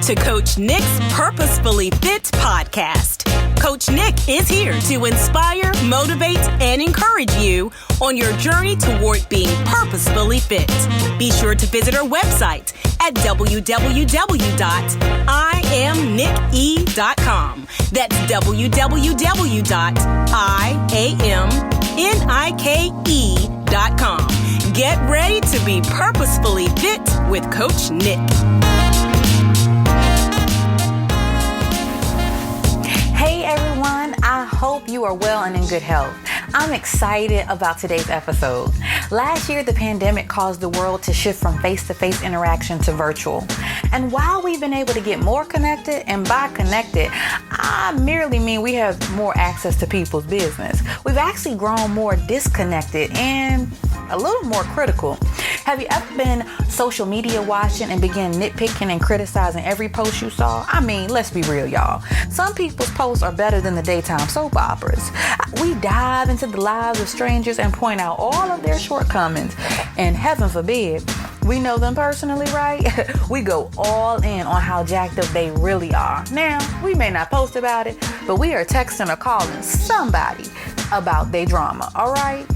to Coach Nick's Purposefully Fit podcast. Coach Nick is here to inspire, motivate, and encourage you on your journey toward being purposefully fit. Be sure to visit our website at www.iamnicke.com. That's www.iamnicke.com. Get ready to be purposefully fit with Coach Nick. Hey everyone, I hope you are well and in good health. I'm excited about today's episode. Last year, the pandemic caused the world to shift from face-to-face interaction to virtual. And while we've been able to get more connected, and by connected, I merely mean we have more access to people's business, we've actually grown more disconnected and a little more critical. Have you ever been social media watching and began nitpicking and criticizing every post you saw? I mean, let's be real, y'all. Some people's posts are better than the daytime soap operas. We dive into the lives of strangers and point out all of their shortcomings. And heaven forbid, we know them personally, right? We go all in on how jacked up they really are. Now, we may not post about it, but we are texting or calling somebody about their drama, all right?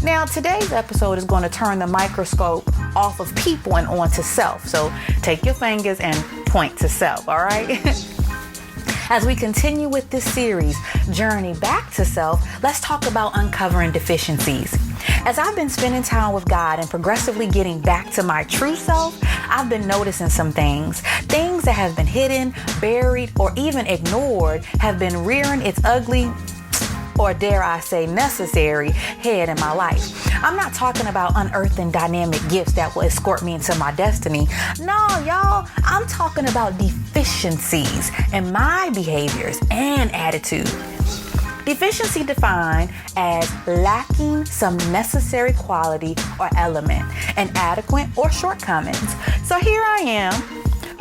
Now, today's episode is going to turn the microscope off of people and onto self. So take your fingers and point to self, all right? As we continue with this series, Journey Back to Self, let's talk about uncovering deficiencies. As I've been spending time with God and progressively getting back to my true self, I've been noticing some things. Things that have been hidden, buried, or even ignored have been rearing its ugly, or dare I say necessary, head in my life. I'm not talking about unearthing dynamic gifts that will escort me into my destiny. No, y'all, I'm talking about deficiencies in my behaviors and attitude. Deficiency defined as lacking some necessary quality or element, inadequate or shortcomings. So here I am,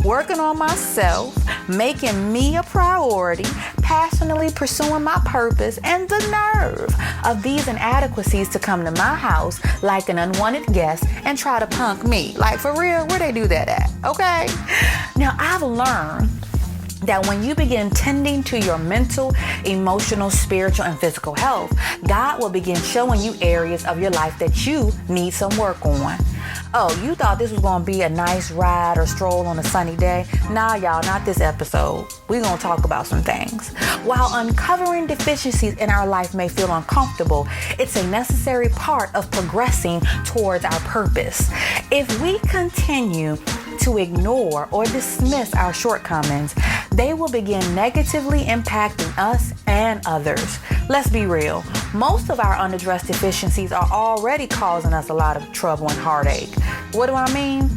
working on myself, making me a priority, passionately pursuing my purpose, and the nerve of these inadequacies to come to my house like an unwanted guest and try to punk me. Like, for real, where they do that at? Okay? Now, I've learned that when you begin tending to your mental, emotional, spiritual, and physical health, God will begin showing you areas of your life that you need some work on. Oh, you thought this was going to be a nice ride or stroll on a sunny day? Nah, y'all, not this episode. We're going to talk about some things. While uncovering deficiencies in our life may feel uncomfortable, it's a necessary part of progressing towards our purpose. If we continue to ignore or dismiss our shortcomings, they will begin negatively impacting us and others. Let's be real. Most of our unaddressed deficiencies are already causing us a lot of trouble and heartache. What do I mean?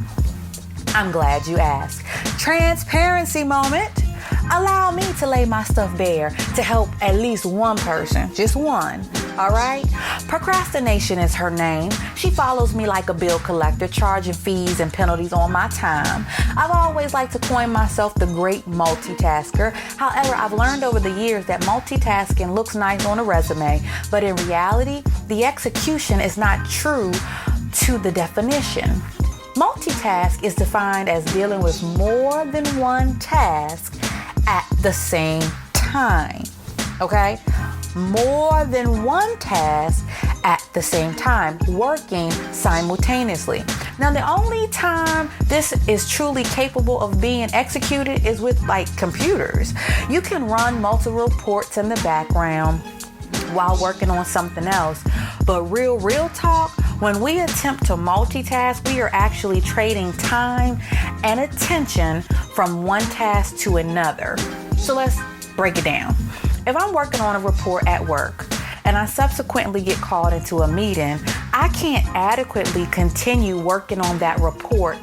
I'm glad you asked. Transparency moment. Allow me to lay my stuff bare to help at least one person, just one, all right? Procrastination is her name. She follows me like a bill collector, charging fees and penalties on my time. I've always liked to coin myself the great multitasker. However, I've learned over the years that multitasking looks nice on a resume, but in reality, the execution is not true to the definition. Multitask is defined as dealing with more than one task at the same time, okay? More than one task at the same time, working simultaneously. Now, the only time this is truly capable of being executed is with like computers. You can run multiple reports in the background while working on something else. But real talk, when we attempt to multitask, we are actually trading time and attention from one task to another. So let's break it down. If I'm working on a report at work and I subsequently get called into a meeting, I can't adequately continue working on that report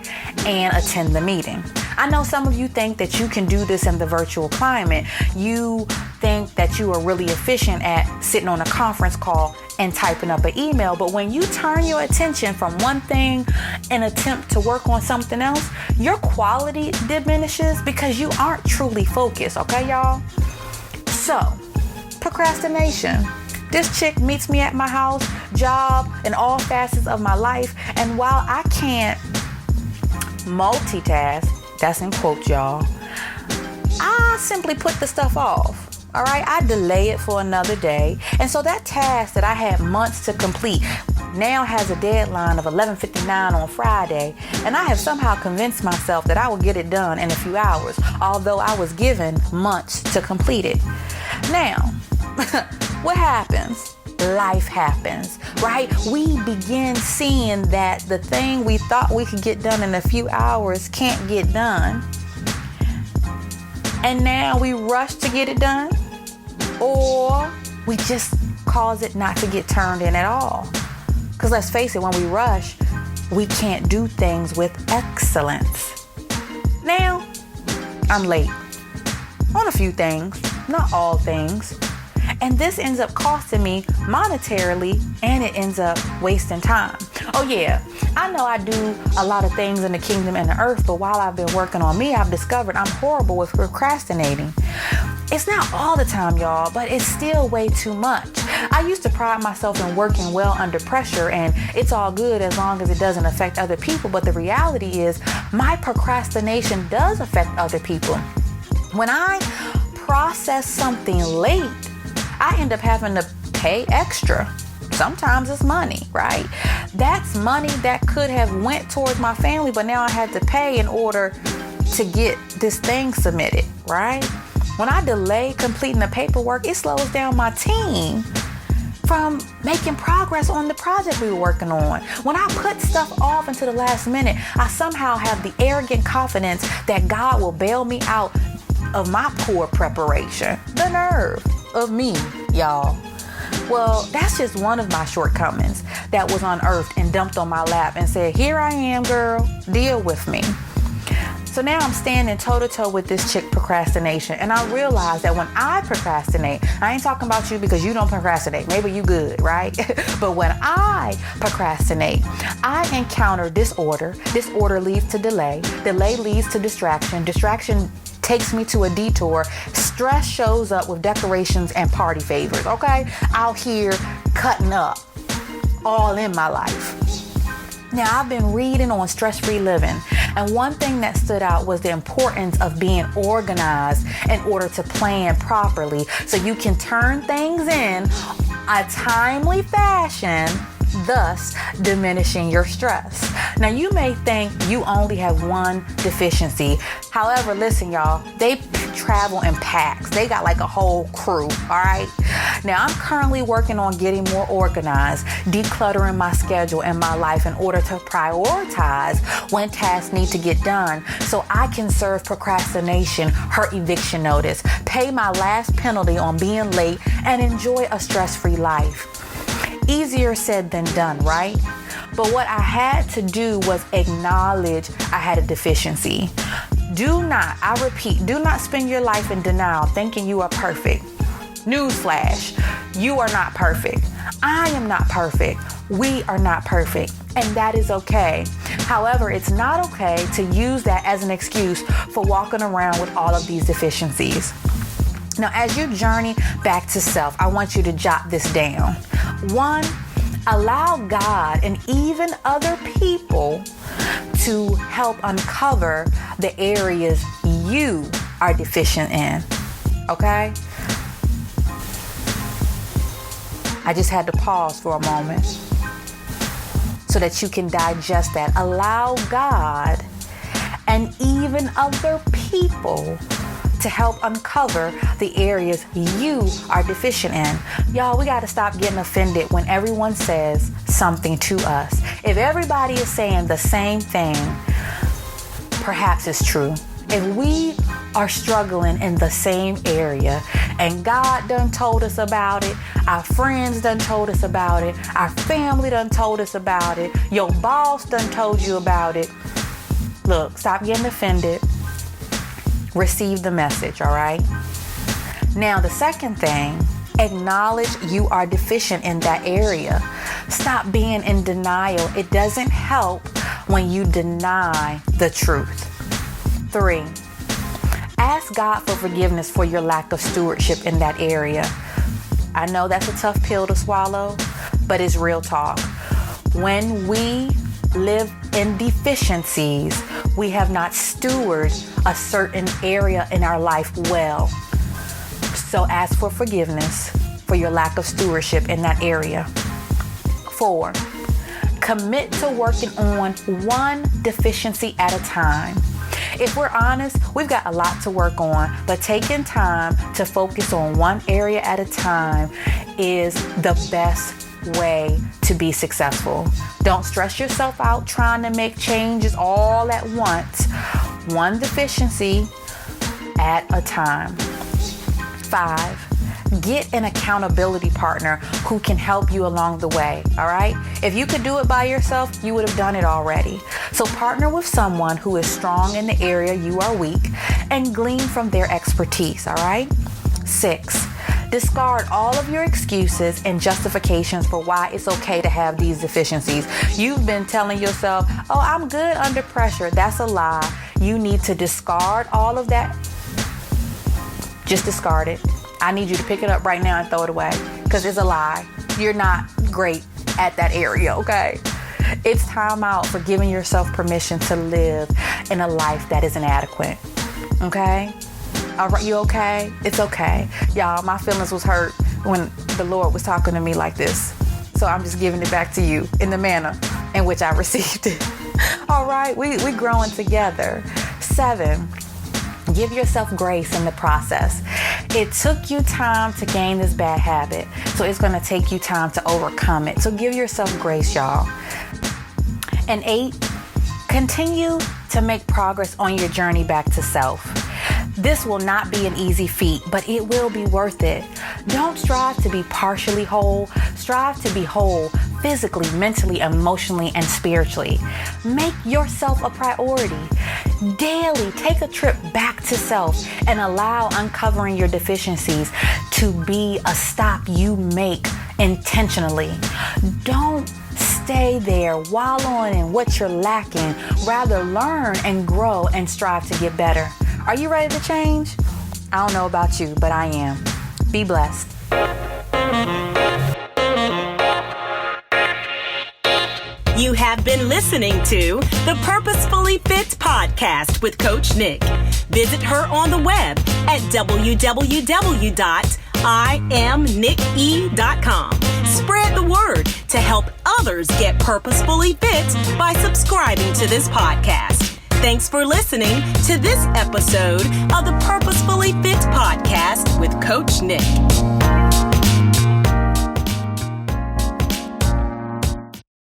and attend the meeting. I know some of you think that you can do this in the virtual climate. You think that you are really efficient at sitting on a conference call and typing up an email, but when you turn your attention from one thing and attempt to work on something else, your quality diminishes because you aren't truly focused, okay, y'all? So, procrastination. This chick meets me at my house, job, and all facets of my life, and while I can't multitask, that's in quotes, y'all, I simply put the stuff off. All right, I delay it for another day. And so that task that I had months to complete now has a deadline of 11:59 on Friday. And I have somehow convinced myself that I will get it done in a few hours, although I was given months to complete it. Now, what happens? Life happens, right? We begin seeing that the thing we thought we could get done in a few hours can't get done. And now we rush to get it done, or we just cause it not to get turned in at all. Because let's face it, when we rush, we can't do things with excellence. Now, I'm late on a few things, not all things. And this ends up costing me monetarily, and it ends up wasting time. Oh yeah, I know I do a lot of things in the kingdom and the earth, but while I've been working on me, I've discovered I'm horrible with procrastinating. It's not all the time, y'all, but it's still way too much. I used to pride myself in working well under pressure, and it's all good as long as it doesn't affect other people. But the reality is my procrastination does affect other people. When I process something late, I end up having to pay extra. Sometimes it's money, right? That's money that could have went towards my family, but now I had to pay in order to get this thing submitted, right? When I delay completing the paperwork, it slows down my team from making progress on the project we were working on. When I put stuff off until the last minute, I somehow have the arrogant confidence that God will bail me out of my poor preparation. The nerve of me, y'all. Well, that's just one of my shortcomings that was unearthed and dumped on my lap and said, here I am, girl, deal with me. So now I'm standing toe-to-toe with this chick procrastination, and I realize that when I procrastinate, I ain't talking about you because you don't procrastinate. Maybe you good, right? But when I procrastinate, I encounter disorder. Disorder leads to delay. Delay leads to distraction. Distraction takes me to a detour. Stress shows up with decorations and party favors, okay? Out here cutting up all in my life. Now, I've been reading on stress-free living, and one thing that stood out was the importance of being organized in order to plan properly so you can turn things in a timely fashion, thus diminishing your stress. Now, you may think you only have one deficiency. However, listen, y'all, they travel in packs. They got like a whole crew, all right? Now, I'm currently working on getting more organized, decluttering my schedule and my life in order to prioritize when tasks need to get done so I can serve procrastination her eviction notice, pay my last penalty on being late, and enjoy a stress-free life. Easier said than done, right? But what I had to do was acknowledge I had a deficiency. I repeat, do not spend your life in denial thinking you are perfect. Newsflash, you are not perfect. I am not perfect. We are not perfect. And that is okay. However, it's not okay to use that as an excuse for walking around with all of these deficiencies. Now, as you journey back to self, I want you to jot this down. 1, allow God and even other people to help uncover the areas you are deficient in. Okay? I just had to pause for a moment so that you can digest that. Allow God and even other people to help uncover the areas you are deficient in. Y'all, we got to stop getting offended when everyone says something to us. If everybody is saying the same thing, perhaps it's true. If we are struggling in the same area and God done told us about it, our friends done told us about it, our family done told us about it, your boss done told you about it, look, stop getting offended. Receive the message, all right? Now, the second thing, acknowledge you are deficient in that area. Stop being in denial. It doesn't help when you deny the truth. 3, ask God for forgiveness for your lack of stewardship in that area. I know that's a tough pill to swallow, but it's real talk. When we live in deficiencies, we have not stewarded a certain area in our life well. So ask for forgiveness for your lack of stewardship in that area. 4, commit to working on one deficiency at a time. If we're honest, we've got a lot to work on, but taking time to focus on one area at a time is the best way to be successful. Don't stress yourself out trying to make changes all at once. One deficiency at a time. 5, get an accountability partner who can help you along the way, all right? If you could do it by yourself, you would have done it already. So partner with someone who is strong in the area you are weak and glean from their expertise, all right? 6, discard all of your excuses and justifications for why it's okay to have these deficiencies. You've been telling yourself, oh, I'm good under pressure. That's a lie. You need to discard all of that. Just discard it. I need you to pick it up right now and throw it away because it's a lie. You're not great at that area, okay? It's time out for giving yourself permission to live in a life that is inadequate, okay? All right, you okay? It's okay. Y'all, my feelings was hurt when the Lord was talking to me like this. So I'm just giving it back to you in the manner in which I received it. All right, we growing together. 7, give yourself grace in the process. It took you time to gain this bad habit, so it's going to take you time to overcome it. So give yourself grace, y'all. And 8, continue to make progress on your journey back to self. This will not be an easy feat, but it will be worth it. Don't strive to be partially whole. Strive to be whole physically, mentally, emotionally, and spiritually. Make yourself a priority. Daily, take a trip back to self and allow uncovering your deficiencies to be a stop you make intentionally. Don't stay there wallowing in what you're lacking. Rather, learn and grow and strive to get better. Are you ready to change? I don't know about you, but I am. Be blessed. You have been listening to the Purposefully Fit podcast with Coach Nick. Visit her on the web at www.IamNickE.com. Spread the word to help others get purposefully fit by subscribing to this podcast. Thanks for listening to this episode of the Purposefully Fit podcast with Coach Nick.